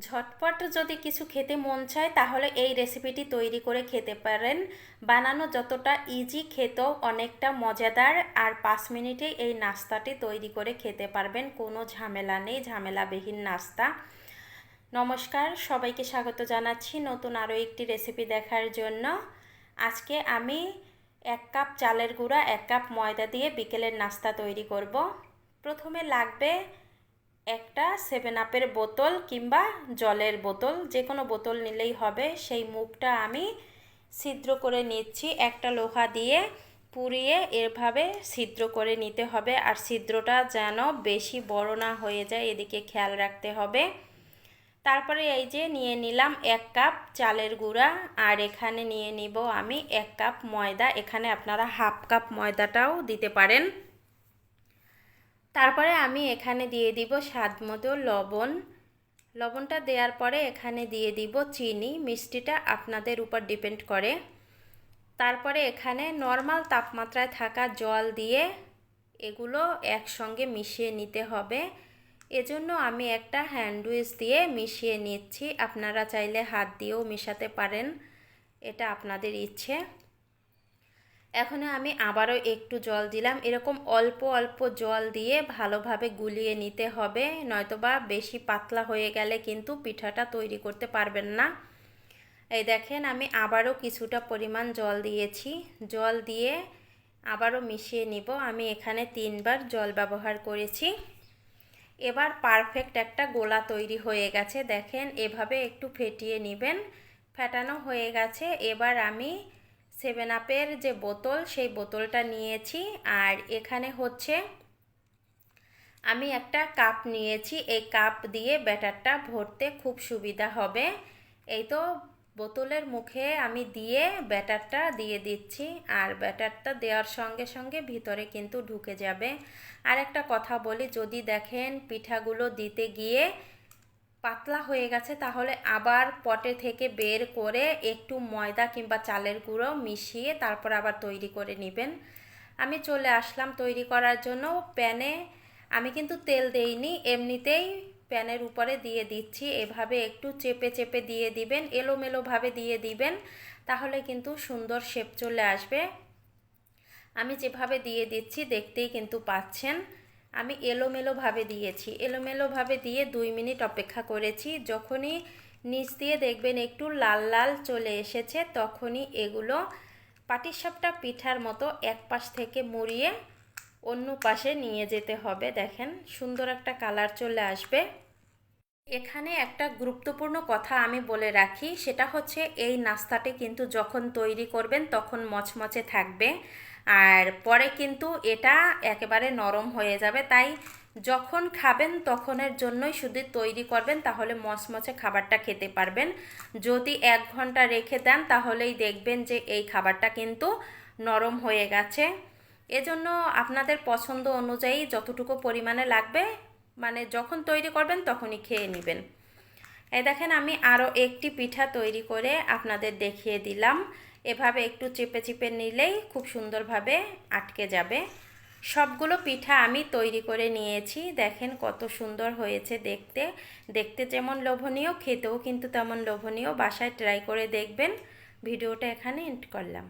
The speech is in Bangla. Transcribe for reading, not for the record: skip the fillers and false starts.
ঝটপট যদি কিছু খেতে মন চায় তাহলে এই রেসিপিটি তৈরি করে খেতে পারেন। বানানো যতটা ইজি, খেতেও অনেকটা মজাদার। আর 5 মিনিটে এই নাস্তাটি তৈরি করে খেতে পারবেন, কোনো ঝামেলা নেই, ঝামেলাবিহীন নাস্তা। নমস্কার, সবাইকে স্বাগত জানাচ্ছি নতুন আরও একটি রেসিপি দেখার জন্য। আজকে আমি 1 কাপ চালের গুঁড়া 1 কাপ ময়দা দিয়ে বিকেলের নাস্তা তৈরি করব। প্রথমে লাগবে একটা 7 আপের বোতল কিংবা জলের বোতল, যে কোনো বোতল নিলেই হবে। সেই মুখটা আমি ছিদ্র করে নিচ্ছি, একটা লোহা দিয়ে পুড়িয়ে এভাবে ছিদ্র করে নিতে হবে। আর ছিদ্রটা যেন বেশি বড় না হয়ে যায়, এদিকে খেয়াল রাখতে হবে। তারপরে এই যে নিয়ে নিলাম 1 কাপ চালের গুঁড়া, আর এখানে নিয়ে নিব আমি 1 কাপ ময়দা। এখানে আপনারা 1/2 কাপ ময়দাটাও দিতে পারেন। তারপরে আমি এখানে দিয়ে দিব স্বাদ মতো লবণ। লবণটা দেওয়ার পরে এখানে দিয়ে দিব চিনি, মিষ্টিটা আপনাদের উপর ডিপেন্ড করে। তারপরে এখানে নর্মাল তাপমাত্রায় থাকা জল দিয়ে এগুলো একসঙ্গে মিশিয়ে নিতে হবে। এজন্য আমি একটা হ্যান্ড উইচ দিয়ে মিশিয়ে নিচ্ছি। আপনারা চাইলে হাত দিয়েও মেশাতে পারেন, এটা আপনাদের ইচ্ছে। এখন আমি আবারও একটু জল দিলাম। এরকম অল্প অল্প জল দিয়ে ভালোভাবে গুলিয়ে নিতে হবে, নয়তোবা বেশি পাতলা হয়ে গেলে কিন্তু পিঠাটা তৈরি করতে পারবেন না। এই দেখেন, আমি আবারও কিছুটা পরিমাণ জল দিয়েছি। জল দিয়ে আবারও মিশিয়ে নিব। আমি এখানে 3বার জল ব্যবহার করেছি। এবার পারফেক্ট একটা গোলা তৈরি হয়ে গেছে। দেখেন, এভাবে একটু ফেটিয়ে নেবেন। ফেটানো হয়ে গেছে। এবার আমি 7আপের যে বোতল, সেই বোতলটা নিয়েছি। আর এখানে হচ্ছে আমি একটা কাপ নিয়েছি। এই কাপ দিয়ে ব্যাটারটা ভরতে খুব সুবিধা হবে। এই তো বোতলের মুখে আমি দিয়ে ব্যাটারটা দিয়ে দিচ্ছি। আর ব্যাটারটা দেওয়ার সঙ্গে সঙ্গে ভিতরে কিন্তু ঢুকে যাবে। আর একটা কথা বলি, যদি দেখেন পিঠাগুলো দিতে গিয়ে পাতলা হয়ে গেছে, তাহলে আবার পটে থেকে বের করে একটু ময়দা কিংবা চালের গুঁড়ো মিশিয়ে তারপর আবার তৈরি করে নেবেন। আমি চলে আসলাম তৈরি করার জন্য। প্যানে আমি কিন্তু তেল দেইনি, এমনিতেই প্যানের উপরে দিয়ে দিচ্ছি। এভাবে একটু চেপে চেপে দিয়ে দিবেন, এলোমেলোভাবে দিয়ে দিবেন, তাহলে কিন্তু সুন্দর শেপ চলে আসবে। আমি যেভাবে দিয়ে দিচ্ছি দেখতেই কিন্তু পাচ্ছেন, আমি এলোমেলোভাবে দিয়েছি। এলোমেলোভাবে দিয়ে 2 মিনিট অপেক্ষা করেছি। যখনই নিচ দিয়ে দেখবেন একটু লাল লাল চলে এসেছে, তখনই এগুলো পাটিসাপটা পিঠার মতো এক পাশ থেকে মুড়িয়ে অন্য পাশে নিয়ে যেতে হবে। দেখেন, সুন্দর একটা কালার চলে আসবে। এখানে একটা গুরুত্বপূর্ণ কথা আমি বলে রাখি, সেটা হচ্ছে এই নাস্তাটি কিন্তু যখন তৈরি করবেন তখন মচমচে থাকবে, আর পরে কিন্তু এটা একেবারে নরম হয়ে যাবে। তাই যখন খাবেন তখনের জন্যই শুধু তৈরি করবেন, তাহলে মচমচে খাবারটা খেতে পারবেন। যদি 1 ঘন্টা রেখে দেন তাহলেই দেখবেন যে এই খাবারটা কিন্তু নরম হয়ে গেছে। এজন্য আপনাদের পছন্দ অনুযায়ী যতটুকু পরিমাণে লাগবে, মানে যখন তৈরি করবেন তখনই খেয়ে নেবেন। এই দেখেন, আমি আরও একটি পিঠা তৈরি করে আপনাদের দেখিয়ে দিলাম। এভাবে একটু চেপে চেপে নিলেই খুব সুন্দরভাবে আটকে যাবে। সবগুলো পিঠা আমি তৈরি করে নিয়েছি। দেখেন কত সুন্দর হয়েছে দেখতে। দেখতে যেমন লোভনীয়, খেতেও কিন্তু তেমন লোভনীয়। বাসায় ট্রাই করে দেখবেন। ভিডিওটা এখানে এন্ড করলাম।